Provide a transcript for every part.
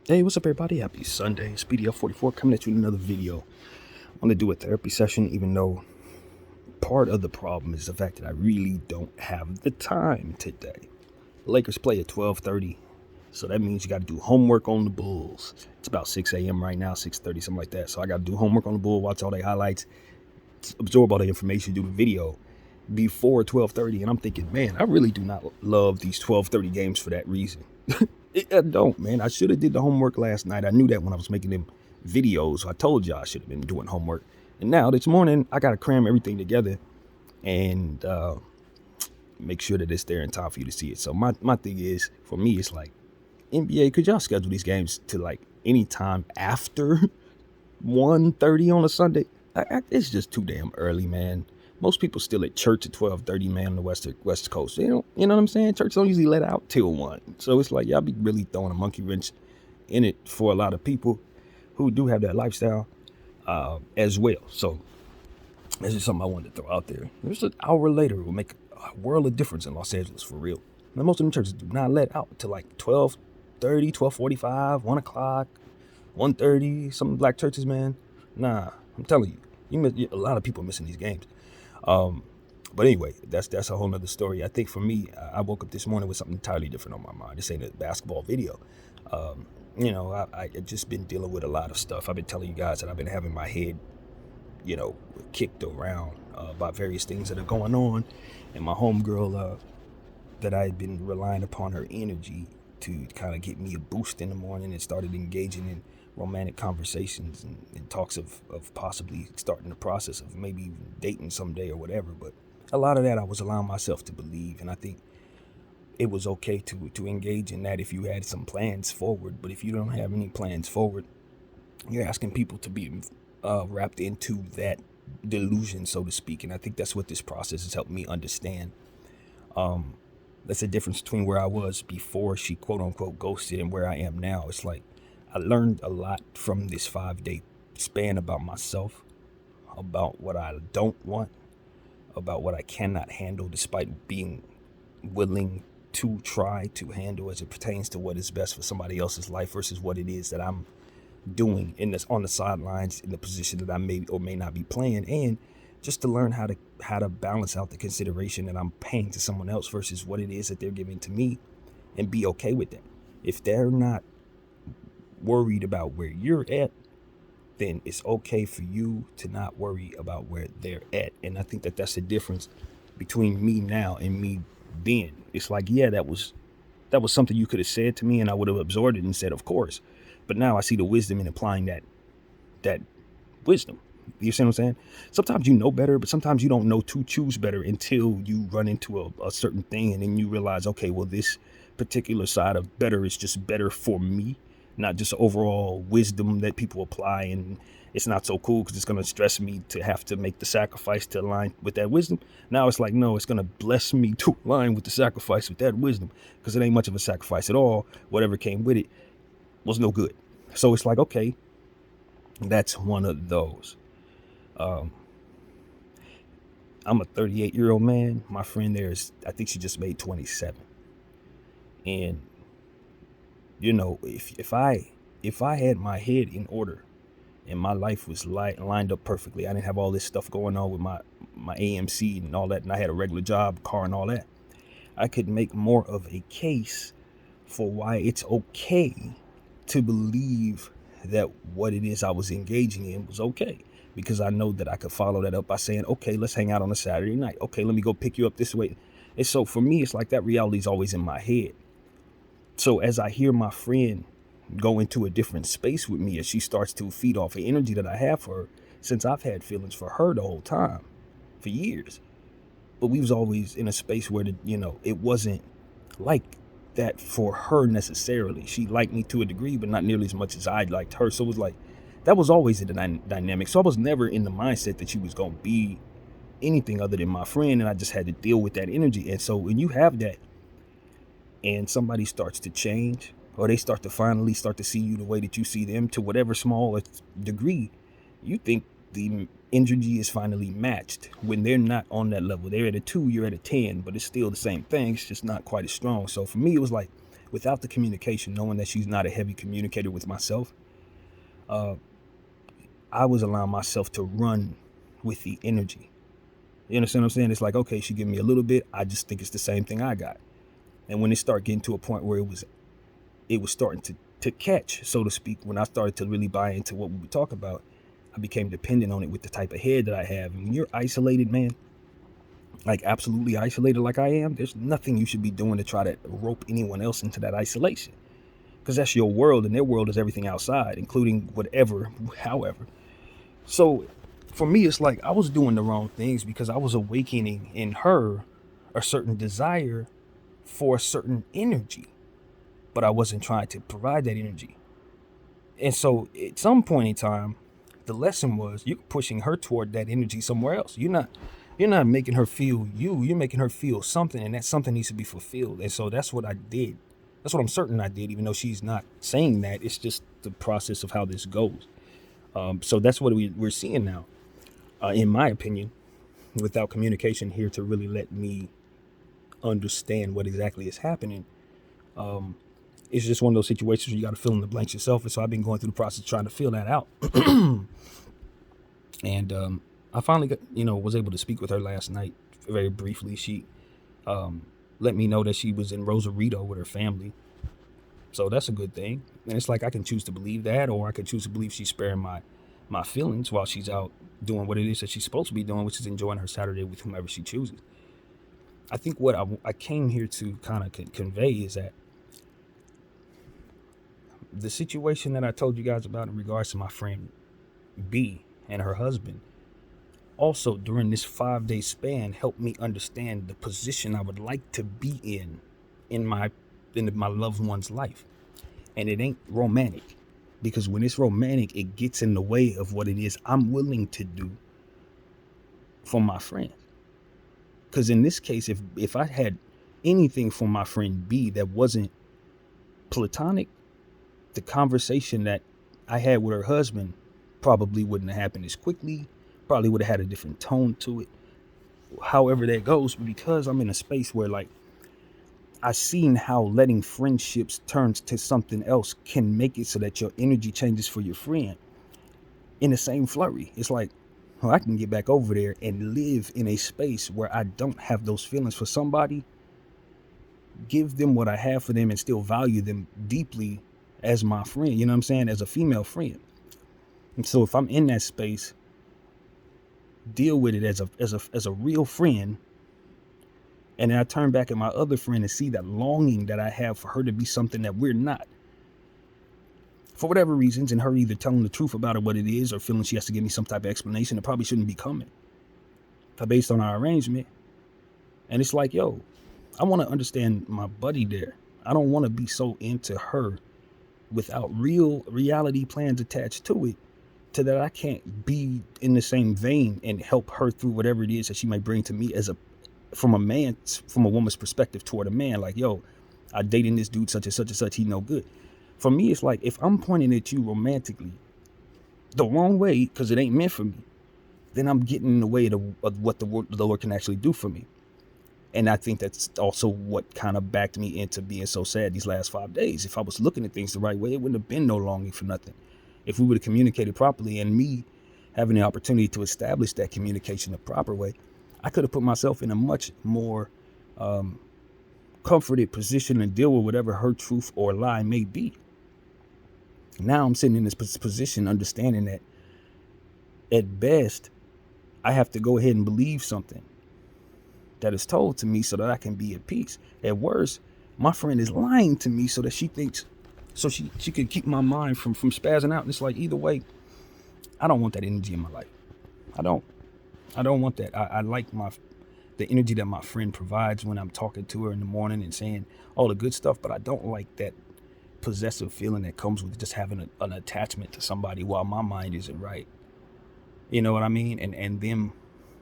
Hey, what's up, everybody? Happy Sunday. It's BDF 44 coming at you with another video. I want to do a therapy session, even though part of the problem is the fact that I really don't have the time today. The Lakers play at 12:30, so that means you got to do homework on the Bulls. It's about 6 a.m. right now, 6:30, something like that. So I got to do homework on the Bulls, watch all their highlights, absorb all the information, do the video before 12:30. And I'm thinking, man, I really do not love these 12:30 games for that reason. I don't, man. I should have did the homework last night. I knew that when I was making them videos. I told y'all I should have been doing homework. And now this morning, I got to cram everything together and make sure that it's there in time for you to see it. So my thing is, for me, it's like, NBA, could y'all schedule these games to like any time after 1:30 on a Sunday? It's just too damn early, man. Most people still at church at 12:30, man, on the West Coast. You know what I'm saying? Church don't usually let out till 1. So it's like y'all be really throwing a monkey wrench in it for a lot of people who do have that lifestyle as well. So that's just something I wanted to throw out there. Just an hour later, it will make a world of difference in Los Angeles, for real. Now, most of them churches do not let out till like 12:30, 12:45, 1 o'clock, 1:30. Some black churches, man. Nah, I'm telling you, a lot of people missing these games. But anyway, that's a whole nother story. I think for me, I woke up this morning with something entirely different on my mind. This ain't a basketball video. I just been dealing with a lot of stuff. I've been telling you guys that I've been having my head, kicked around by various things that are going on. And my homegirl, that I had been relying upon her energy to kind of get me a boost in the morning, and started engaging in romantic conversations and talks of possibly starting the process of maybe even dating someday or whatever. But a lot of that I was allowing myself to believe, and I think it was okay to engage in that if you had some plans forward. But if you don't have any plans forward, you're asking people to be wrapped into that delusion, so to speak. And I think that's what this process has helped me understand. That's the difference between where I was before she quote unquote ghosted and where I am now. It's like I learned a lot from this 5-day span about myself, about what I don't want, about what I cannot handle despite being willing to try to handle as it pertains to what is best for somebody else's life versus what it is that I'm doing on the sidelines in the position that I may or may not be playing, and just to learn how to balance out the consideration that I'm paying to someone else versus what it is that they're giving to me, and be okay with that. If they're not worried about where you're at, then it's okay for you to not worry about where they're at. And I think that that's the difference between me now and me then. It's like, yeah, that was something you could have said to me and I would have absorbed it and said, of course. But now I see the wisdom in applying that wisdom. You see what I'm saying? Sometimes you know better, but sometimes you don't know to choose better until you run into a certain thing, and then you realize, okay, well, this particular side of better is just better for me, not just overall wisdom that people apply, and it's not so cool because it's going to stress me to have to make the sacrifice to align with that wisdom. Now it's like, no, it's going to bless me to align with the sacrifice with that wisdom, because it ain't much of a sacrifice at all. Whatever came with it was no good. So it's like, okay, that's one of those. I'm a 38-year-old man. My friend there I think she just made 27. And if I had my head in order and my life was lined up perfectly, I didn't have all this stuff going on with my AMC and all that, and I had a regular job, car, and all that, I could make more of a case for why it's okay to believe that what it is I was engaging in was okay. Because I know that I could follow that up by saying, okay, let's hang out on a Saturday night. Okay, let me go pick you up this way. And so for me, it's like that reality is always in my head. So as I hear my friend go into a different space with me, as she starts to feed off the energy that I have for her, since I've had feelings for her the whole time, for years. But we was always in a space where, it wasn't like that for her necessarily. She liked me to a degree, but not nearly as much as I liked her. So it was like, that was always the dynamic. So I was never in the mindset that she was going to be anything other than my friend, and I just had to deal with that energy. And so when you have that and somebody starts to change, or they finally start to see you the way that you see them to whatever small degree, you think the energy is finally matched when they're not on that level. They're at a 2, you're at a 10, but it's still the same thing. It's just not quite as strong. So for me, it was like, without the communication, knowing that she's not a heavy communicator with myself, I was allowing myself to run with the energy. You understand what I'm saying? It's like, okay, she give me a little bit. I just think it's the same thing I got. And when it started getting to a point where it was starting to catch, so to speak, when I started to really buy into what we would talk about, I became dependent on it with the type of head that I have. And when you're isolated, man, like absolutely isolated like I am, there's nothing you should be doing to try to rope anyone else into that isolation. Because that's your world, and their world is everything outside, including whatever, however. So for me, it's like I was doing the wrong things because I was awakening in her a certain desire for a certain energy, but I wasn't trying to provide that energy. And so at some point in time, the lesson was you're pushing her toward that energy somewhere else. You're not making her feel you're making her feel something, and that something needs to be fulfilled. And so that's what I did. That's what I'm certain I did, even though she's not saying that. It's just the process of how this goes. So that's what we're seeing now, in my opinion, without communication here to really let me understand what exactly is happening. It's just one of those situations where you got to fill in the blanks yourself. And so I've been going through the process trying to fill that out. And I finally was able to speak with her last night very briefly. She let me know that she was in Rosarito with her family. So that's a good thing. And it's like I can choose to believe that, or I can choose to believe she's sparing my feelings while she's out doing what it is that she's supposed to be doing, which is enjoying her Saturday with whomever she chooses. I think what I came here to kind of convey is that the situation that I told you guys about in regards to my friend B and her husband, also during this 5-day span, helped me understand the position I would like to be in my loved one's life. And it ain't romantic, because when it's romantic, it gets in the way of what it is I'm willing to do for my friend. Because in this case, if I had anything for my friend B that wasn't platonic, the conversation that I had with her husband probably wouldn't have happened as quickly, probably would have had a different tone to it. However that goes, because I'm in a space where, like, I've seen how letting friendships turn to something else can make it so that your energy changes for your friend in the same flurry. It's like, well, I can get back over there and live in a space where I don't have those feelings for somebody, give them what I have for them, and still value them deeply as my friend, you know what I'm saying, as a female friend. And so if I'm in that space, deal with it as a real friend. And then I turn back at my other friend and see that longing that I have for her to be something that we're not, for whatever reasons, and her either telling the truth about it, what it is, or feeling she has to give me some type of explanation that probably shouldn't be coming based on our arrangement. And it's like, yo, I want to understand my buddy there. I don't want to be so into her without reality plans attached to it, to that I can't be in the same vein and help her through whatever it is that she might bring to me from a woman's perspective toward a man. Like, yo, I dating this dude such and such and such, he no good. For me, it's like, if I'm pointing at you romantically the wrong way because it ain't meant for me, then I'm getting in the way of what the Lord can actually do for me. And I think that's also what kind of backed me into being so sad these last 5 days. If I was looking at things the right way, it wouldn't have been no longing for nothing. If we would have communicated properly, and me having the opportunity to establish that communication the proper way, I could have put myself in a much more comforted position and deal with whatever her truth or lie may be. Now I'm sitting in this position understanding that at best, I have to go ahead and believe something that is told to me so that I can be at peace. At worst, my friend is lying to me so that she thinks, so she can keep my mind from spazzing out. And it's like, either way, I don't want that energy in my life. I don't want that. I like the energy that my friend provides when I'm talking to her in the morning and saying all the good stuff, but I don't like that possessive feeling that comes with just having an attachment to somebody while my mind isn't right. You know what I mean? And them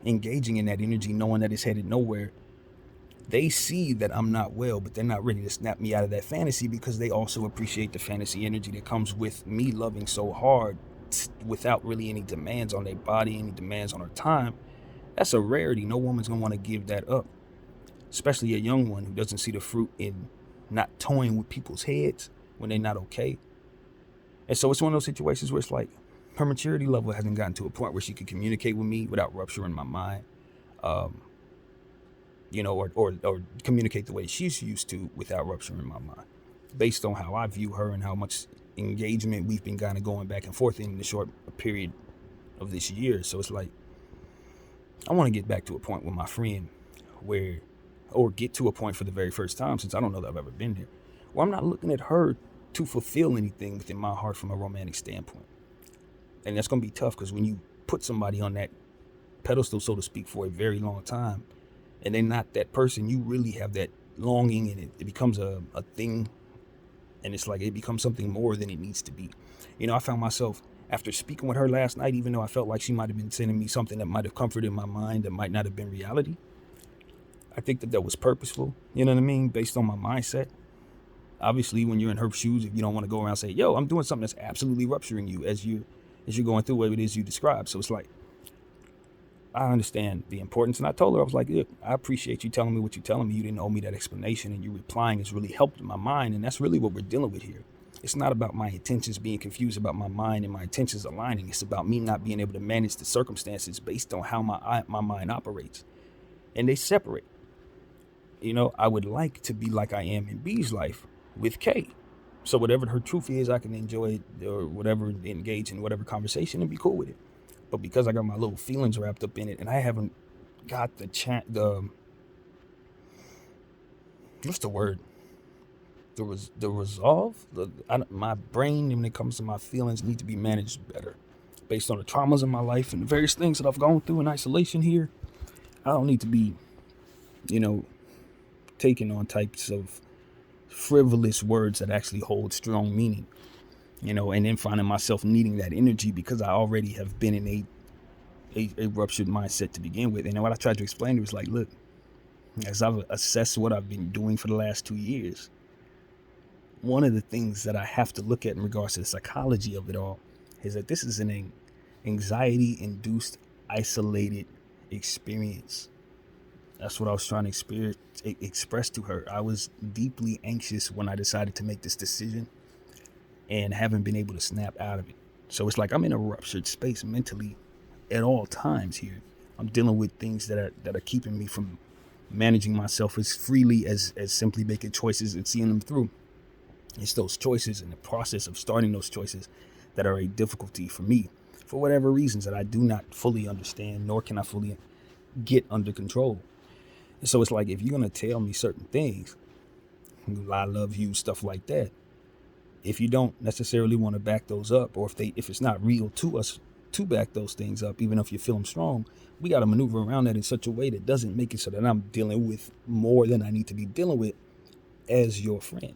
engaging in that energy, knowing that it's headed nowhere. They see that I'm not well, but they're not ready to snap me out of that fantasy, because they also appreciate the fantasy energy that comes with me loving so hard without really any demands on their body, any demands on her time. That's a rarity. No woman's gonna want to give that up, especially a young one who doesn't see the fruit in not toying with people's heads when they're not okay. And so it's one of those situations where it's like her maturity level hasn't gotten to a point where she can communicate with me without rupturing my mind, or communicate the way she's used to without rupturing my mind, based on how I view her and how much engagement we've been kind of going back and forth in the short period of this year. So it's like, I want to get back to a point with my friend or get to a point for the very first time, since I don't know that I've ever been there, where I'm not looking at her to fulfill anything within my heart from a romantic standpoint. And that's going to be tough, because when you put somebody on that pedestal, so to speak, for a very long time, and they're not that person, you really have that longing, and it becomes a thing, and it's like it becomes something more than it needs to be. I found myself, after speaking with her last night, even though I felt like she might have been sending me something that might have comforted my mind that might not have been reality, I think that was purposeful, you know what I mean, based on my mindset. Obviously, when you're in her shoes, if you don't want to go around and say, yo, I'm doing something that's absolutely rupturing you as you're going through what it is you describe. So it's like, I understand the importance. And I told her, I was like, look, I appreciate you telling me what you're telling me. You didn't owe me that explanation, and you replying has really helped my mind. And that's really what we're dealing with here. It's not about my intentions being confused about my mind and my intentions aligning. It's about me not being able to manage the circumstances based on how my mind operates. And they separate. I would like to be like I am in B's life with K. So whatever her truth is, I can enjoy it, or whatever, engage in whatever conversation and be cool with it. But because I got my little feelings wrapped up in it, and I haven't got what's the word? The resolve. My brain, when it comes to my feelings, need to be managed better, based on the traumas in my life and the various things that I've gone through in isolation here. I don't need to be, taking on types of frivolous words that actually hold strong meaning, and then finding myself needing that energy because I already have been in a ruptured mindset to begin with. And what I tried to explain to her was like, look, as I've assessed what I've been doing for the last 2 years, one of the things that I have to look at in regards to the psychology of it all is that this is an anxiety-induced, isolated experience. That's what I was trying to express to her. I was deeply anxious when I decided to make this decision, and haven't been able to snap out of it. So it's like I'm in a ruptured space mentally at all times here. I'm dealing with things that are keeping me from managing myself as freely as simply making choices and seeing them through. It's those choices and the process of starting those choices that are a difficulty for me, for whatever reasons that I do not fully understand, nor can I fully get under control. And so it's like, if you're going to tell me certain things, I love you, stuff like that, if you don't necessarily want to back those up, or if it's not real to us to back those things up, even if you feel them strong, we got to maneuver around that in such a way that doesn't make it so that I'm dealing with more than I need to be dealing with as your friend.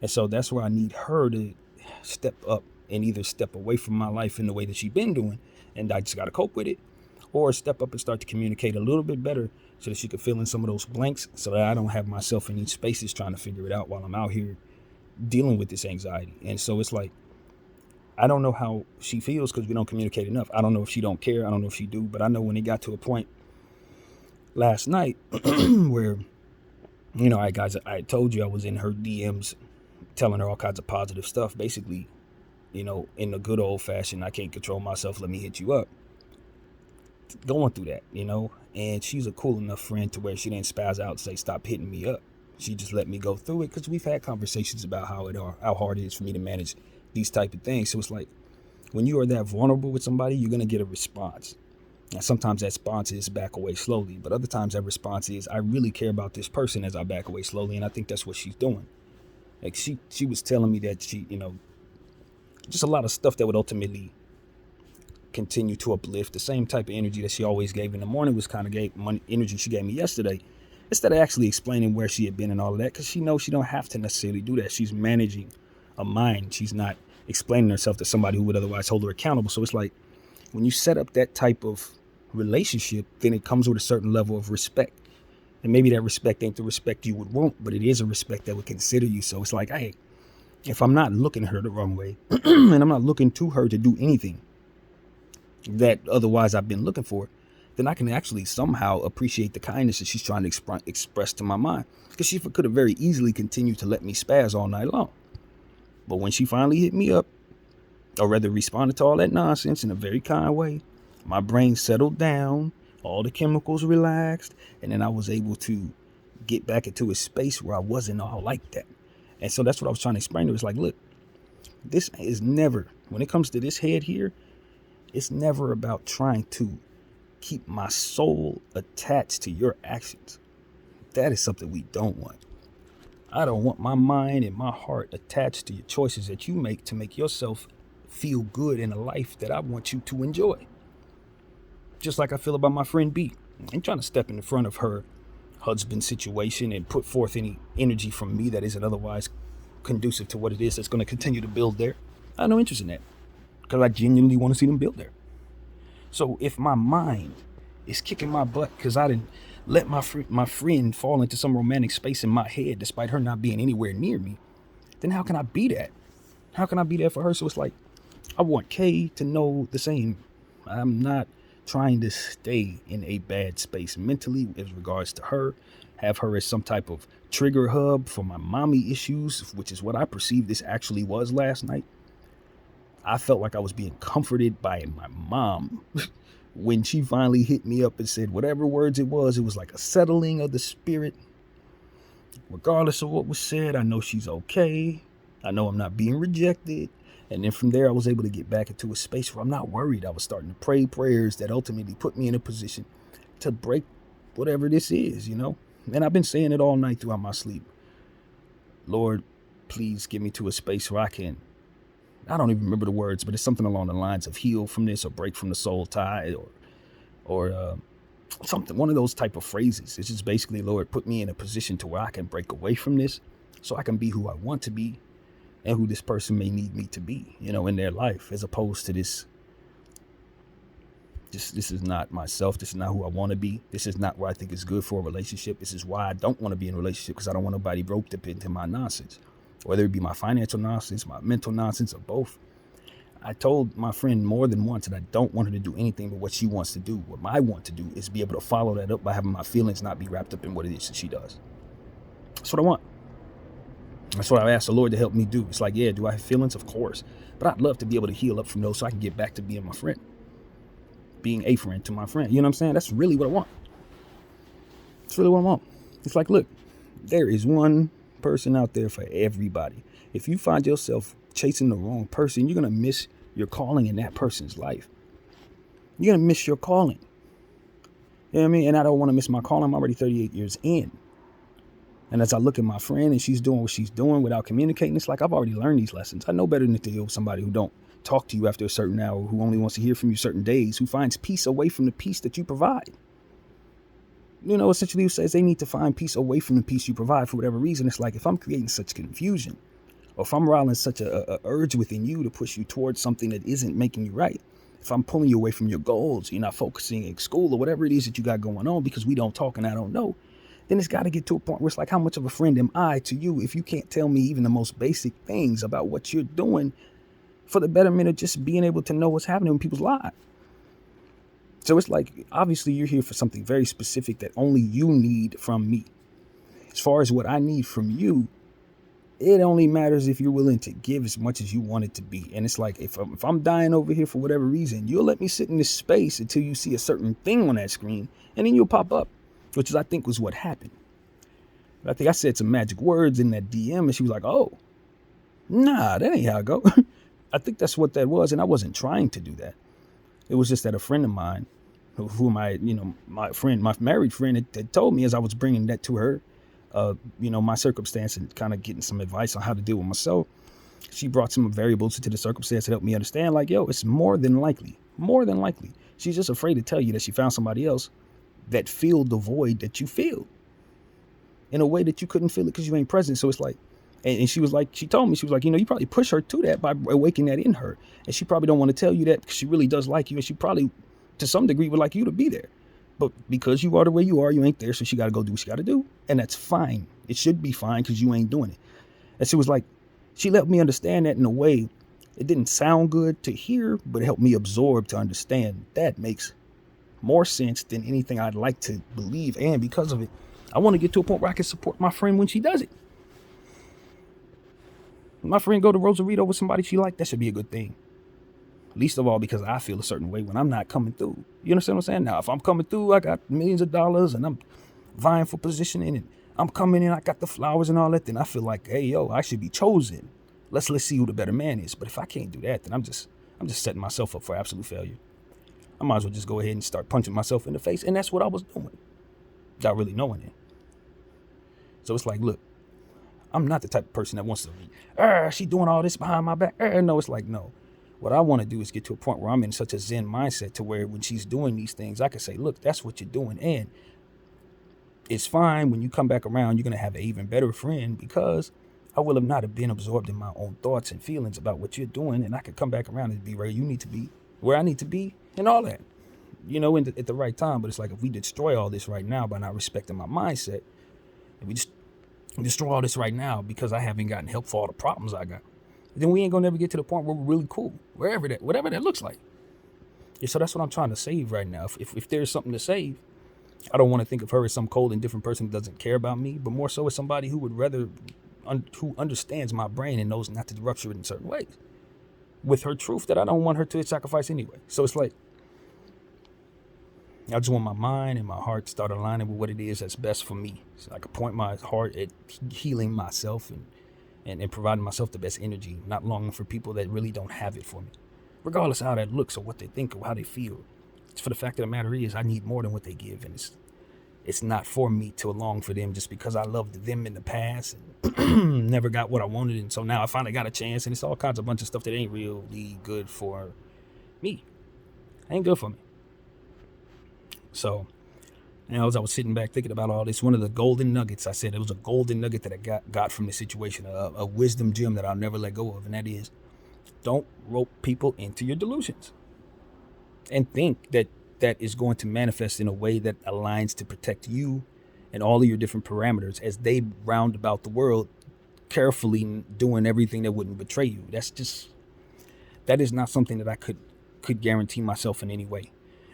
And so that's where I need her to step up and either step away from my life in the way that she's been doing, and I just got to cope with it, or step up and start to communicate a little bit better so that she could fill in some of those blanks, so that I don't have myself in these spaces trying to figure it out while I'm out here dealing with this anxiety. And so it's like, I don't know how she feels because we don't communicate enough. I don't know if she don't care. I don't know if she do, but I know when it got to a point last night where, I told you I was in her DMs telling her all kinds of positive stuff, basically, in the good old fashioned, I can't control myself, let me hit you up. Going through that, and she's a cool enough friend to where she didn't spaz out and say, stop hitting me up. She just let me go through it, because we've had conversations about how hard it is for me to manage these type of things. So it's like, when you are that vulnerable with somebody, you're going to get a response. Now, sometimes that response is back away slowly, but other times that response is, I really care about this person as I back away slowly. And I think that's what she's doing. Like she was telling me that she, just a lot of stuff that would ultimately continue to uplift. The same type of energy that she always gave in the morning was kind of energy she gave me yesterday, instead of actually explaining where she had been and all of that, because she knows she don't have to necessarily do that. She's managing a mind. She's not explaining herself to somebody who would otherwise hold her accountable. So it's like, when you set up that type of relationship, then it comes with a certain level of respect. And maybe that respect ain't the respect you would want, but it is a respect that would consider you. So it's like, hey, if I'm not looking at her the wrong way and I'm not looking to her to do anything that otherwise I've been looking for, then I can actually somehow appreciate the kindness that she's trying to express to my mind. Because she could have very easily continued to let me spaz all night long. But when she finally hit me up, or rather responded to all that nonsense in a very kind way, my brain settled down, all the chemicals relaxed, and then I was able to get back into a space where I wasn't all like that. And so that's what I was trying to explain to her. It's like, look, this is never, when it comes to this head here, it's never about trying to keep my soul attached to your actions. That is something we don't want. I don't want my mind and my heart attached to your choices that you make to make yourself feel good in a life that I want you to enjoy. Just like I feel about my friend B. I ain't trying to step in front of her husband situation and put forth any energy from me that isn't otherwise conducive to what it is that's going to continue to build there. I have no interest in that because I genuinely want to see them build there. So if my mind is kicking my butt because I didn't let my friend fall into some romantic space in my head despite her not being anywhere near me, then how can I be that? How can I be there for her? So it's like, I want Kay to know the same. I'm not trying to stay in a bad space mentally as regards to her, have her as some type of trigger hub for my mommy issues, which is what I perceived this actually was last night. I felt like I was being comforted by my mom when she finally hit me up and said whatever words it was like a settling of the spirit. Regardless of what was said, I know she's okay. I know I'm not being rejected. And then from there, I was able to get back into a space where I'm not worried. I was starting to pray prayers that ultimately put me in a position to break whatever this is, you know? And I've been saying it all night throughout my sleep. Lord, please get me to a space where I don't even remember the words, but it's something along the lines of heal from this or break from the soul tie or something, one of those type of phrases. It's just basically, Lord, put me in a position to where I can break away from this so I can be who I want to be and who this person may need me to be, you know, in their life, as opposed to this is not myself. This is not who I want to be. This is not what I think is good for a relationship. This is why I don't want to be in a relationship, because I don't want nobody roped up into my nonsense, whether it be my financial nonsense, my mental nonsense, or both. I told my friend more than once that I don't want her to do anything but what she wants to do. What I want to do is be able to follow that up by having my feelings not be wrapped up in what it is that she does. That's what I want. That's what I asked the Lord to help me do. It's like, yeah, do I have feelings? Of course. But I'd love to be able to heal up from those so I can get back to being my friend. Being a friend to my friend. You know what I'm saying? That's really what I want. It's really what I want. It's like, look, there is one person out there for everybody. If you find yourself chasing the wrong person, you're going to miss your calling in that person's life. You're going to miss your calling. You know what I mean? And I don't want to miss my calling. I'm already 38 years in. And as I look at my friend and she's doing what she's doing without communicating, it's like I've already learned these lessons. I know better than to deal with somebody who don't talk to you after a certain hour, who only wants to hear from you certain days, who finds peace away from the peace that you provide. You know, essentially who says they need to find peace away from the peace you provide for whatever reason. It's like, if I'm creating such confusion, or if I'm riling such a urge within you to push you towards something that isn't making you right, if I'm pulling you away from your goals, you're not focusing in school or whatever it is that you got going on because we don't talk and I don't know, then it's got to get to a point where it's like, how much of a friend am I to you if you can't tell me even the most basic things about what you're doing for the betterment of just being able to know what's happening in people's lives? So it's like, obviously you're here for something very specific that only you need from me. As far as what I need from you, it only matters if you're willing to give as much as you want it to be. And it's like, if I'm dying over here for whatever reason, you'll let me sit in this space until you see a certain thing on that screen, and then you'll pop up, which is, I think, was what happened. I think I said some magic words in that DM, and she was like, oh, nah, that ain't how it go. I think that's what that was, and I wasn't trying to do that. It was just that a friend of mine, my married friend, had told me as I was bringing that to her, my circumstance and kind of getting some advice on how to deal with myself. She brought some variables into the circumstance to help me understand, like, yo, it's more than likely. She's just afraid to tell you that she found somebody else that filled the void that you feel in a way that you couldn't feel it because you ain't present. So it's like, and she was like, she told me, she was like, you probably push her to that by awakening that in her. And she probably don't want to tell you that because she really does like you. And she probably, to some degree, would like you to be there. But because you are the way you are, you ain't there. So she got to go do what she got to do. And that's fine. It should be fine because you ain't doing it. And she was like, she let me understand that in a way. It didn't sound good to hear, but it helped me absorb to understand that makes more sense than anything I'd like to believe. And because of it, I want to get to a point where I can support my friend when she does it. When my friend go to Rosarito with somebody she liked, that should be a good thing. Least of all because I feel a certain way when I'm not coming through. You understand what I'm saying? Now, if I'm coming through, I got millions of dollars and I'm vying for positioning and I'm coming in, I got the flowers and all that, then I feel like, hey, yo, I should be chosen. Let's see who the better man is. But if I can't do that, then I'm just setting myself up for absolute failure. I might as well just go ahead and start punching myself in the face. And that's what I was doing, without really knowing it. So it's like, look, I'm not the type of person that wants to be, she doing all this behind my back. No, it's like, no. What I want to do is get to a point where I'm in such a Zen mindset to where when she's doing these things, I can say, look, that's what you're doing. And it's fine when you come back around, you're going to have an even better friend because I will have not have been absorbed in my own thoughts and feelings about what you're doing. And I could come back around and be where you need to be, where I need to be, and all that, at the right time. But it's like if we destroy all this right now by not respecting my mindset, and we just destroy all this right now because I haven't gotten help for all the problems I got, then we ain't gonna never get to the point where we're really cool, whatever that looks like. Yeah, so that's what I'm trying to save right now. If there's something to save, I don't want to think of her as some cold, indifferent person that doesn't care about me, but more so as somebody who would rather, who understands my brain and knows not to rupture it in certain ways. With her truth that I don't want her to sacrifice anyway. So it's like, I just want my mind and my heart to start aligning with what it is that's best for me. So I can point my heart at healing myself and providing myself the best energy, not longing for people that really don't have it for me, regardless of how that looks or what they think or how they feel. It's for the fact of the matter is I need more than what they give, and it's not for me to long for them just because I loved them in the past and never got what I wanted, and so now I finally got a chance, and it's all kinds of bunch of stuff that ain't really good for me. Ain't good for me. So, as I was sitting back thinking about all this, one of the golden nuggets, I said it was a golden nugget that I got from the situation, a wisdom gem that I'll never let go of, and that is, don't rope people into your delusions and think that is going to manifest in a way that aligns to protect you and all of your different parameters as they round about the world, carefully doing everything that wouldn't betray you. That is not something that I could guarantee myself in any way.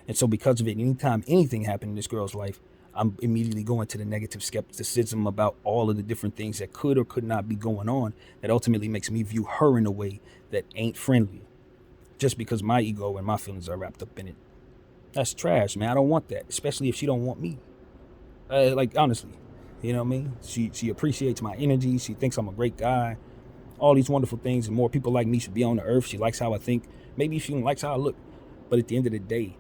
And so because of it, anytime anything happened in this girl's life, I'm immediately going to the negative skepticism about all of the different things that could or could not be going on that ultimately makes me view her in a way that ain't friendly just because my ego and my feelings are wrapped up in it. That's trash, man. I don't want that, especially if she don't want me. Honestly, you know what I mean? She appreciates my energy. She thinks I'm a great guy. All these wonderful things, and more people like me should be on the earth. She likes how I think. Maybe she likes how I look. But at the end of the day,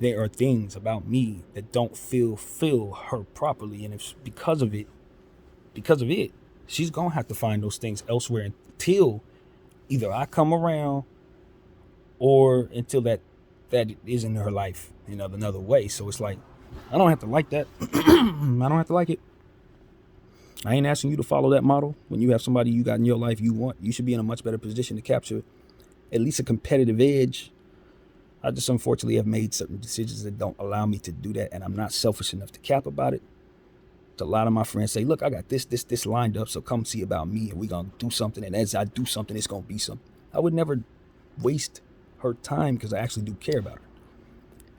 there are things about me that don't fill her properly. And if because of it, she's going to have to find those things elsewhere until either I come around or until that is in her life, another way. So it's like, I don't have to like that. I don't have to like it. I ain't asking you to follow that model. When you have somebody you got in your life you should be in a much better position to capture at least a competitive edge. I just unfortunately have made certain decisions that don't allow me to do that, and I'm not selfish enough to cap about it. A lot of my friends say, look, I got this lined up, so come see about me, and we're going to do something, and as I do something, it's going to be something. I would never waste her time because I actually do care about her.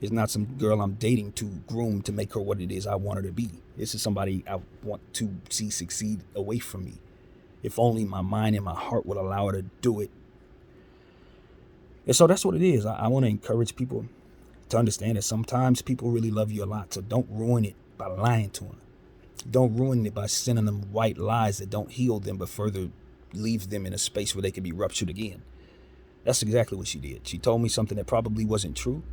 It's not some girl I'm dating to groom to make her what it is I want her to be. This is somebody I want to see succeed away from me. If only my mind and my heart would allow her to do it. And so that's what it is. I want to encourage people to understand that sometimes people really love you a lot. So don't ruin it by lying to them. Don't ruin it by sending them white lies that don't heal them, but further leaves them in a space where they can be ruptured again. That's exactly what she did. She told me something that probably wasn't true,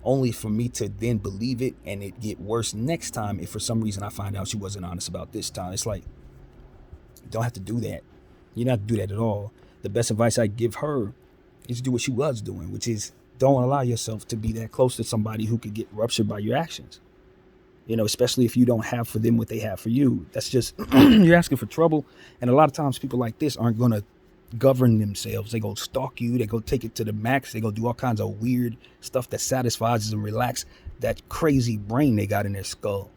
only for me to then believe it and it get worse next time if for some reason I find out she wasn't honest about this time. It's like, you don't have to do that. You don't have to do that at all. The best advice I give her is do what she was doing, which is don't allow yourself to be that close to somebody who could get ruptured by your actions. Especially if you don't have for them what they have for you. That's just, you're asking for trouble. And a lot of times people like this aren't going to govern themselves. They go stalk you. They go take it to the max. They go do all kinds of weird stuff that satisfies and relax that crazy brain they got in their skull.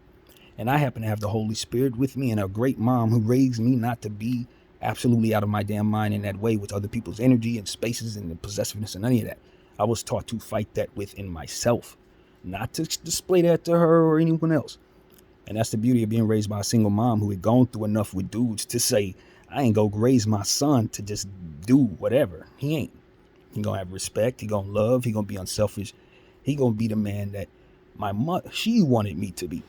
And I happen to have the Holy Spirit with me and a great mom who raised me not to be absolutely out of my damn mind in that way with other people's energy and spaces and the possessiveness and any of that. I was taught to fight that within myself. not to display that to her or anyone else. And that's the beauty of being raised by a single mom who had gone through enough with dudes to say, I ain't gonna raise my son to just do whatever. He ain't. He gonna have respect. He gonna love. He gonna be unselfish. He gonna be the man that my mother, she wanted me to be.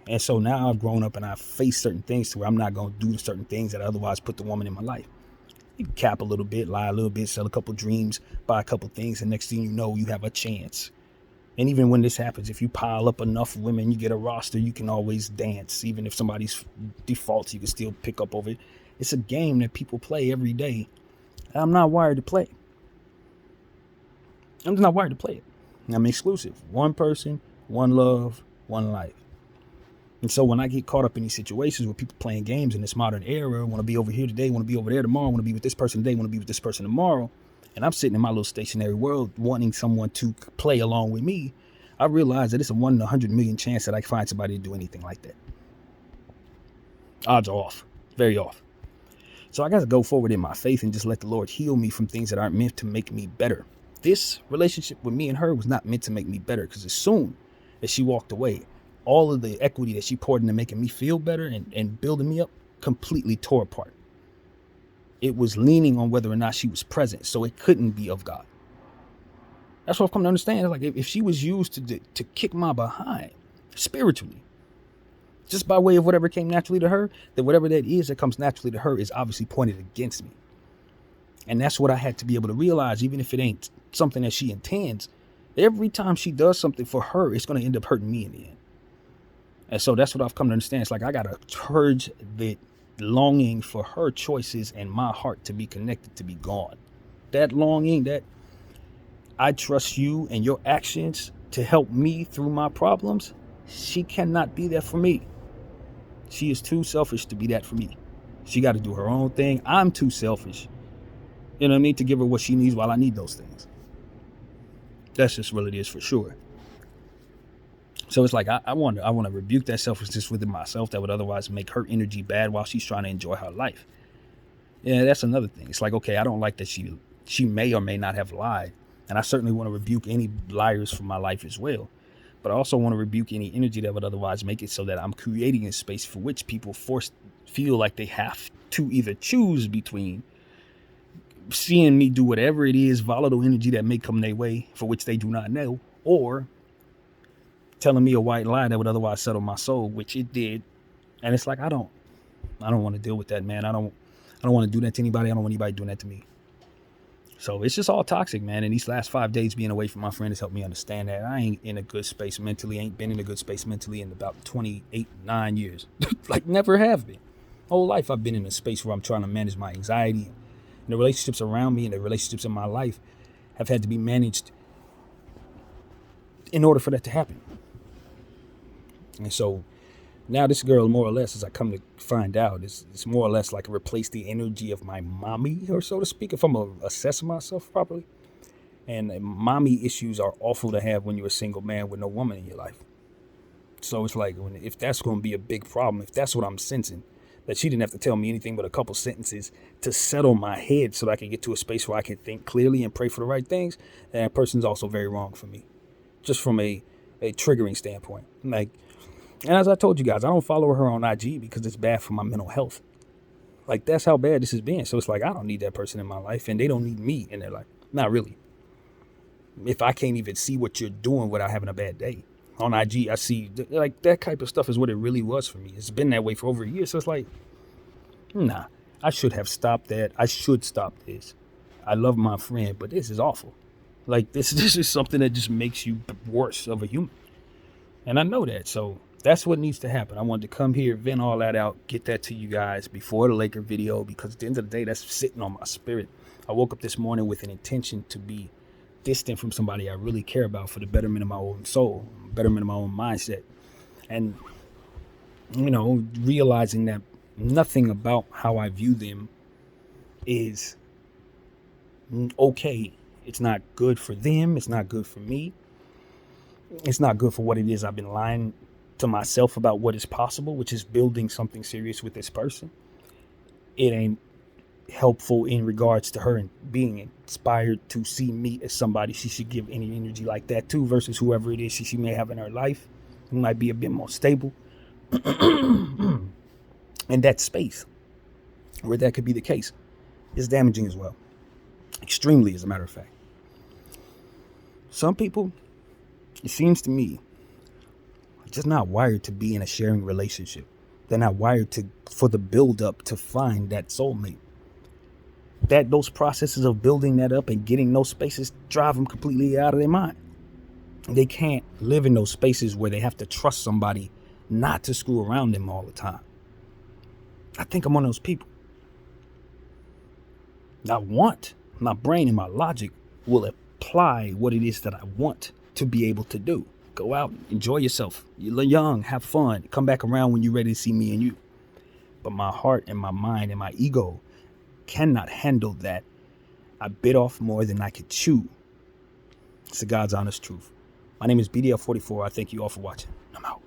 And so now I've grown up and I've faced certain things to where I'm not gonna do certain things that otherwise put the woman in my life. You can cap a little bit, lie a little bit, sell a couple dreams, buy a couple things, and next thing you know, you have a chance. And even when this happens, if you pile up enough women, you get a roster, you can always dance. Even if somebody's defaults, you can still pick up over it. It's a game that people play every day. I'm not wired to play. I'm just not wired to play it. I'm exclusive. One person, one love, one life. And so when I get caught up in these situations where people playing games in this modern era, want to be over here today, want to be over there tomorrow, want to be with this person today, want to be with this person tomorrow, and I'm sitting in my little stationary world wanting someone to play along with me, I realize that it's a 1 in 100 million chance that I can find somebody to do anything like that. Odds are off. Very off. So I got to go forward in my faith and just let the Lord heal me from things that aren't meant to make me better. This relationship with me and her was not meant to make me better, because as soon as she walked away, all of the equity that she poured into making me feel better and building me up completely tore apart. It was leaning on whether or not she was present, so it couldn't be of God. That's what I've come to understand. Like if she was used to kick my behind spiritually, just by way of whatever came naturally to her, then whatever that is that comes naturally to her is obviously pointed against me. And that's what I had to be able to realize, even if it ain't something that she intends. Every time she does something for her, it's going to end up hurting me in the end. And so that's what I've come to understand. It's like I got to purge the longing for her choices and my heart to be connected, to be gone. That longing, that I trust you and your actions to help me through my problems, she cannot be that for me. She is too selfish to be that for me. She got to do her own thing. I'm too selfish, you know what I mean, to give her what she needs while I need those things. That's just what it is for sure. So it's like I want to rebuke that selfishness within myself that would otherwise make her energy bad while she's trying to enjoy her life. Yeah, that's another thing. It's like, okay, I don't like that she may or may not have lied. And I certainly want to rebuke any liars from my life as well. But I also want to rebuke any energy that would otherwise make it so that I'm creating a space for which people feel like they have to either choose between seeing me do whatever it is, volatile energy that may come their way for which they do not know, or telling me a white lie that would otherwise settle my soul, which it did. And it's like, I don't want to deal with that, man. I don't want to do that to anybody. I don't want anybody doing that to me. So it's just all toxic, man. And these last 5 days being away from my friend has helped me understand that I ain't in a good space mentally. Ain't been in a good space mentally in about 9 years. Like never have been. Whole life I've been in a space where I'm trying to manage my anxiety. And the relationships around me and the relationships in my life have had to be managed in order for that to happen. And so now this girl, more or less, as I come to find out, it's more or less like replace the energy of my mommy, or so to speak, if I'm assessing myself properly. And mommy issues are awful to have when you're a single man with no woman in your life. So it's like, if that's going to be a big problem, if that's what I'm sensing, that she didn't have to tell me anything but a couple sentences to settle my head so that I can get to a space where I can think clearly and pray for the right things, that person's also very wrong for me, just from a triggering standpoint. Like, and as I told you guys, I don't follow her on IG because it's bad for my mental health. Like, that's how bad this has been. So it's like, I don't need that person in my life, and they don't need me in their life. Not really. If I can't even see what you're doing without having a bad day. On IG, I see, like, that type of stuff is what it really was for me. It's been that way for over a year. So it's like, nah, I should have stopped that. I should stop this. I love my friend, but this is awful. Like, this is something that just makes you worse of a human. And I know that, so that's what needs to happen. I wanted to come here, vent all that out, get that to you guys before the Laker video, because at the end of the day, that's sitting on my spirit. I woke up this morning with an intention to be distant from somebody I really care about for the betterment of my own soul, betterment of my own mindset. And, you know, realizing that nothing about how I view them is okay. It's not good for them. It's not good for me. It's not good for what it is I've been lying to myself about what is possible, which is building something serious with this person. It ain't helpful in regards to her and being inspired to see me as somebody she should give any energy like that to, versus whoever it is she may have in her life who might be a bit more stable. And that space where that could be the case is damaging as well. Extremely, as a matter of fact. Some people, it seems to me, are just not wired to be in a sharing relationship. They're not wired for the build up to find that soulmate. That those processes of building that up and getting those spaces drive them completely out of their mind. They can't live in those spaces where they have to trust somebody not to screw around them all the time. I think I'm one of those people. My brain and my logic will apply what it is that I want to be able to do. Go out, enjoy yourself. You're young, have fun. Come back around when you're ready to see me and you. But my heart and my mind and my ego cannot handle that. I bit off more than I could chew. It's the God's honest truth. My name is BDF 44. I thank you all for watching. I'm out.